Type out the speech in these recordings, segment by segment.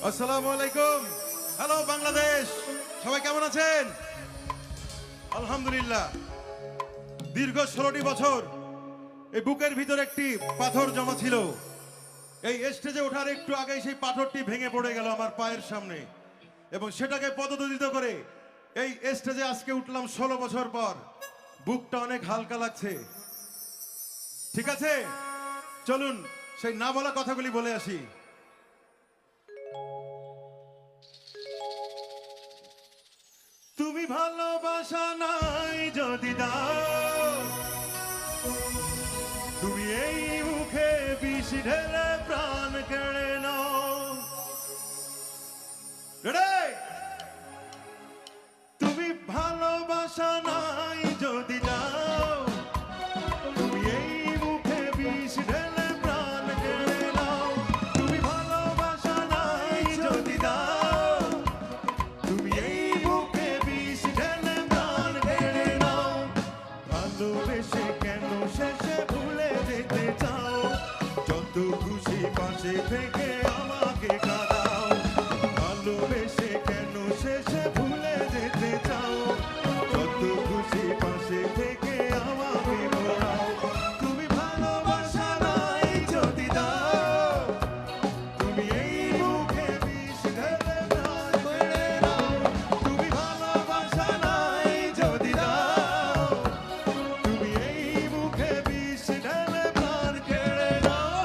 আসসালামু আলাইকুম। হ্যালো বাংলাদেশ, সবাই কেমন আছেন? আলহামদুলিল্লাহ। দীর্ঘ 16টি বছর এই বুকের ভিতর একটি পাথর জমা ছিল। এই স্টেজে ওঠার একটু আগেই সেই পাথরটি ভেঙে পড়ে গেল আমার পায়ের সামনে, এবং সেটাকে পদদলিত করে এই স্টেজে আজকে উঠলাম 16 বছর পর। বুকটা অনেক হালকা লাগছে। ঠিক আছে, চলুন সেই না বলা কথাগুলি বলে আসি। তুমি ভালোবাসা নাই যদি দাও, তুমি এই মুখে বিষ ঢেলে প্রাণ কেড়ে নাও। তুমি ভালোবাসা নাই যদি দাও, তুমি এই মুখে বিষ ঢেলে প্রাণ কেড়ে নাও। তুমি ভালোবাসা নাই যদি দাও, তুমি এই মুখে বিষ ঢেলে প্রাণ কেড়ে নাও। ভালোবেসে কেন শেষে ভুলে যেতে চাও? যত খুশি পাশে থেকে আমাকে কাঁদাও। ভালোবেসে কেন শেষে ভুলে যেতে চাও? যত খুশি পাশে থেকে আমাকে ভোলাও। তুমি ভালোবাসা নাই যদি দাও, তুমি এই মুখে বিষ ঢেলে প্রাণ কেড়ে নাও। তুমি ভালোবাসা নাই যদি দাও, তুমি এই মুখে বিষ ঢেলে প্রাণ কেড়ে নাও।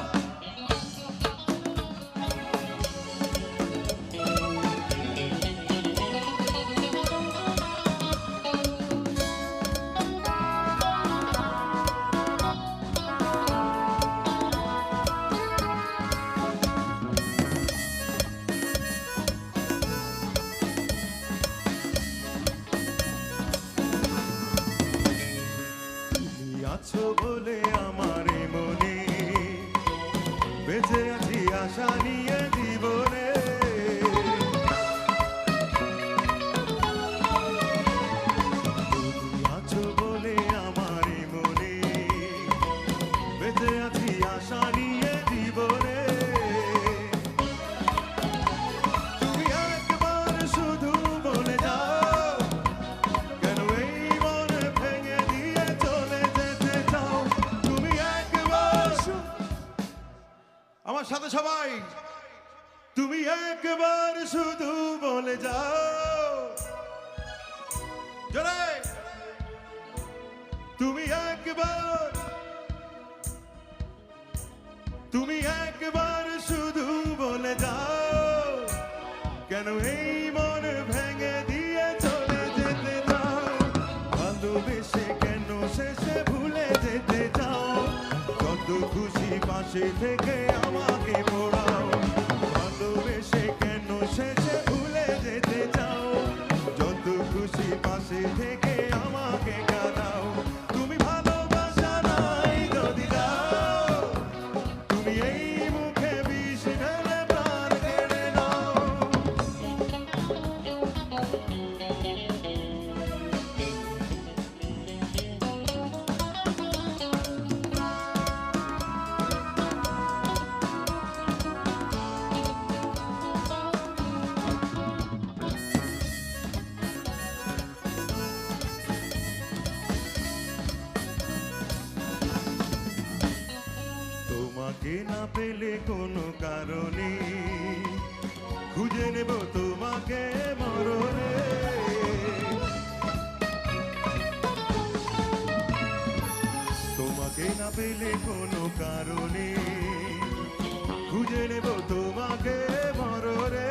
তুমি আছো বলে আমার এই মনে বেঁচে আছি আশা নিয়ে জীবনে। তুমি আছো বলে আমার এই মনে বেঁচে আছি আশা নিয়ে জীবনে। তুমি একবার শুধু বলে যাও, কেন এই মন ভেঙে দিয়ে চলে যেতে চাও? তুমি একবার আমার সাথে সবাই, তুমি একবার শুধু বলে যাও, জোরে। তুমি একবার, তুমি একবার শুধু বলে যাও, কেন এই মন ভেঙে দিয়ে চলে যেতে চাও? ভালোবেসে কেন শেষে ভুলে যেতে চাও? যত খুশি পাশে থেকে আমাকে পড়াও। ভালোবেসে কেন শেষে ভুলে যেতে চাও? যত খুশি পাশে থেকে আমাকে কাঁদাও। তুমি ভালোবাসা নাই যদি দাও, তুমি এই মুখে বিষ ঢেলে প্রাণ কেড়ে নাও। তোমাকে না পেলে কোনো কারণে খুঁজে নেব তোমাকে মরণে। তোমাকে না পেলে কোনো কারণে খুঁজে নেব তোমাকে মরণে।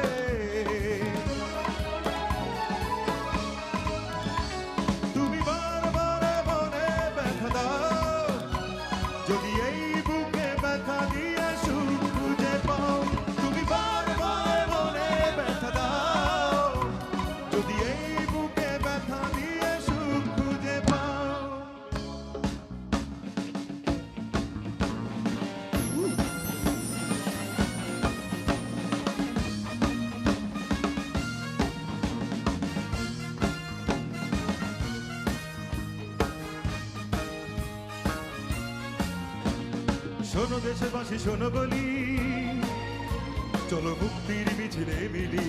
তুমি বারবার মনে ব্যথা দাও, যদি এই বুকে ব্যথা দিয়ে সুখ খুঁজে পাও। তুমি বারবার মনে ব্যথা দাও, যদি এই বুকে ব্যথা দিয়ে সুখ খুঁজে পাও। শোনো দেশবাসী শোনো বলি, চলো মুক্তির মিছিলে মিলি,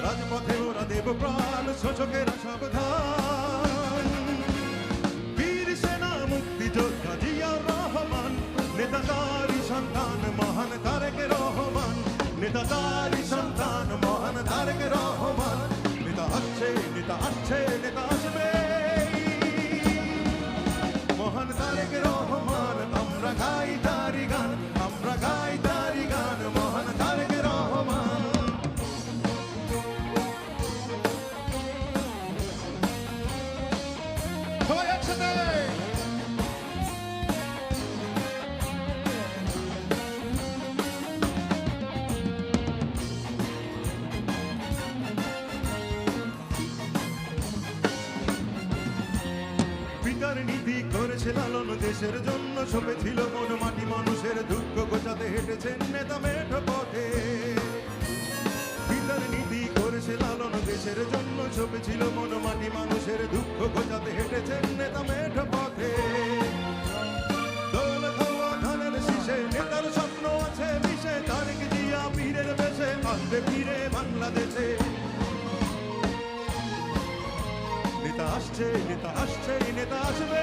রাজপথে ওরা দেব প্রাণ, শোষকেরা সাবধান। বীর সেনা মুক্তিযোদ্ধা জিয়াউর রহমান, নেতা তারই সন্তান মহান তারেক রহমান, নেতা তারই সন্তান মহান তারেক রহমান। নেতা আসছে, নেতা আসছে, নেতা আসবে, মহান তারেক রহমান। আমরা গাই তারি গান, আমরা গাই তারি গান, মহান তারেক রহমান। সবাই একসাথে পিতার নীতি করেছে লালন, দেশের জন্য সপেছিল মন মাটি, মানুষের দুঃখ গোছাতে হেঁটেছেন নেতা মেঠ পথে। পিতার নীতি করেছে লালন, দেশের জন্য সপেছিল মন মাটি, মানুষের দুঃখ গোছাতে হেঁটেছেন নেতা মেঠ পথে। দোল খাওয়া ধানের শীষে নেতার স্বপ্ন আছে মিশে, তারেক জিয়া বীরের বেশে আসবে ফিরে বাংলাদেশে। নেতা আসছে, নেতা আসছে, নেতা আসবে,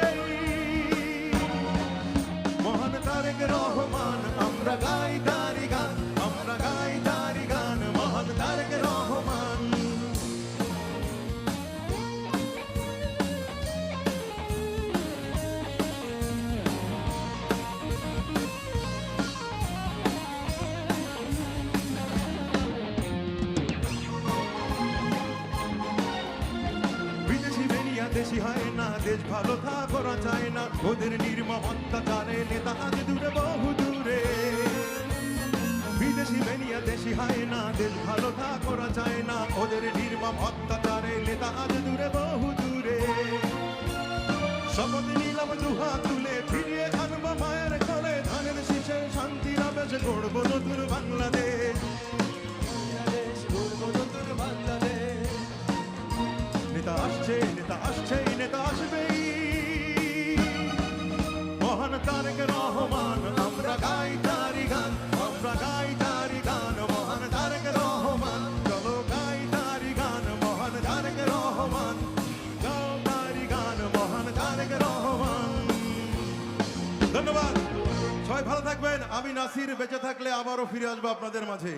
মহান তারেক রহমান। আমরা গাই তারি গান, আমরা গাই তারি গান, মহান তারেক রহমান। বিদেশি বেনিয়া দেশি হয় না, দেশ ভালো থাকা চায় না, ওদের নির্মম অত্যাচারে নেতা আজ দূরে বহু দূরে। বিদেশি বেনিয়া দেশি হয় না, দেশ ভালো থাকা চায় না, ওদের নির্মম অত্যাচারে নেতা আজ দূরে বহু দূরে। শপথ নিলাম দুহাত তুলে, ফিরিয়ে আনবো মায়ের কোলে, ধানের শীষে শান্তির আবেশে গড়বো নতুন বাংলাদেশ, গড়বো নতুন বাংলাদেশ। নেতা আসছে, নেতা আসছে, নেতা আসবেই, মহান তারেক রহমান। আমরা গাই তারি গান, আমরা গাই তারি গান, মহান তারেক রহমান। চলো গাই তারি গান, মহান তারেক রহমান, গাও তারি গান, মহান তারেক রহমান। ধন্যবাদ, সবাই ভালো থাকবেন। আমি নাসির, বেঁচে থাকলে আবারও ফিরে আসবো আপনাদের মাঝে।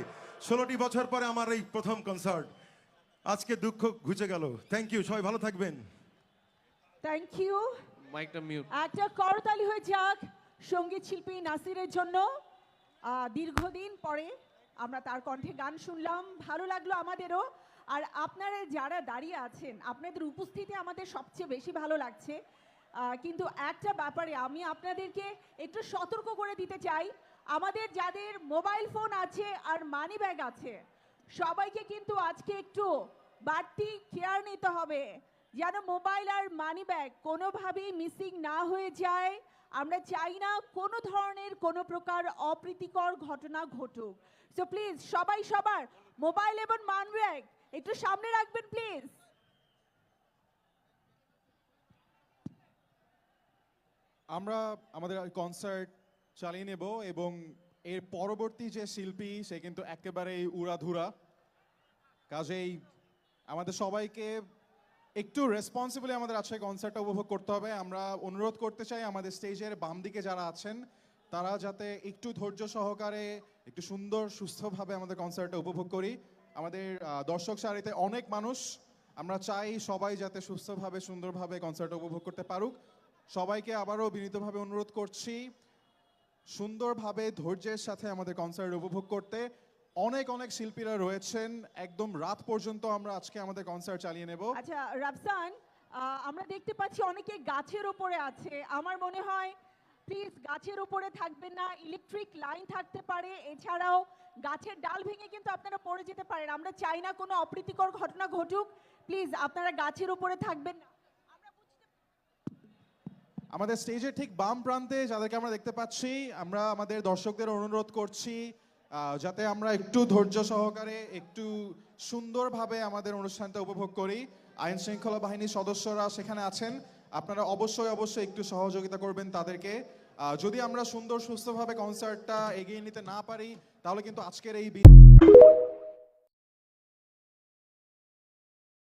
16টি বছর পরে আমার এই প্রথম কনসার্ট, আজকে দুঃখ ঘুচে গেল। থ্যাংক ইউ, সবাই ভালো থাকবেন। Thank you. মাইকটা মিউট। একটা করতালি হয়ে যাক সঙ্গীত শিল্পী নাসিরের জন্য। দীর্ঘদিন পরে আমরা তার কণ্ঠে গান শুনলাম, ভালো লাগলো আমাদেরও। আর আপনারা যারা দাঁড়িয়ে আছেন, আপনাদের উপস্থিতি আমাদের সবচেয়ে বেশি ভালো লাগছে। কিন্তু একটা ব্যাপারে আমি আপনাদেরকে একটু সতর্ক করে দিতে চাই, আমাদের যাদের মোবাইল ফোন আছে আর মানি ব্যাগ আছে, সবাইকে কিন্তু আজকে একটু বাড়তি কেয়ার নিতে হবে, যেন মোবাইল আর মানি ব্যাগ কোনোভাবেই মিসিং না হয়ে যায়। আমরা চাই না কোনো ধরনের কোনো প্রকার অপ্রীতিকর ঘটনা ঘটুক। সো প্লিজ সবাই সবার মোবাইল এবং মানি ব্যাগ একটু সামনে রাখবেন প্লিজ। আমরা আমাদের কনসার্ট চালিয়ে নেব এবং এর পরবর্তী যে শিল্পী সে কিন্তু একেবারেই উড়াধুরা, কাজেই আমাদের সবাইকে একটু রেসপন্সিবলি আমাদের আজকে কনসার্টটা উপভোগ করতে হবে। আমরা অনুরোধ করতে চাই আমাদের স্টেজের বাম দিকে যারা আছেন তারা যাতে একটু ধৈর্য সহকারে একটু সুন্দর সুস্থভাবে আমাদের কনসার্টটা উপভোগ করি। আমাদের দর্শক সারিতে অনেক মানুষ, আমরা চাই সবাই যাতে সুস্থভাবে সুন্দরভাবে কনসার্টটা উপভোগ করতে পারুক। সবাইকে আবারও বিনীতভাবে অনুরোধ করছি সুন্দরভাবে ধৈর্যের সাথে আমাদের কনসার্ট উপভোগ করতে। অনেক অনেক শিল্পীরা রয়েছেন, একদম রাত পর্যন্ত আমরা আজকে আমাদের কনসার্ট চালিয়ে নেব। আচ্ছা রাফসান, আমরা দেখতে পাচ্ছি অনেকে গাছের উপরে আছে। আমার মনে হয় প্লিজ গাছের উপরে থাকবেন না, ইলেকট্রিক লাইন থাকতে পারে, এছাড়াও গাছের ডাল ভেঙে কিন্তু আপনারা পড়ে যেতে পারেন। আমরা চাই না কোনো অপ্রীতিকর ঘটনা ঘটুক, প্লিজ আপনারা গাছের উপরে থাকবেন না। আমাদের স্টেজের ঠিক বাম প্রান্তে যাদেরকে আমরা দেখতে পাচ্ছি, আমরা আমাদের দর্শকদের অনুরোধ করছি যাতে আমরা একটু ধৈর্য সহকারে একটু সুন্দরভাবে আমাদের অনুষ্ঠানটা উপভোগ করি। আইন শৃঙ্খলা বাহিনীর সদস্যরা সেখানে আছেন, আপনারা অবশ্যই অবশ্যই একটু সহযোগিতা করবেন তাদেরকে। যদি আমরা সুন্দর সুস্থভাবে কনসার্টটা এগিয়ে নিতে না পারি তাহলে কিন্তু আজকের এই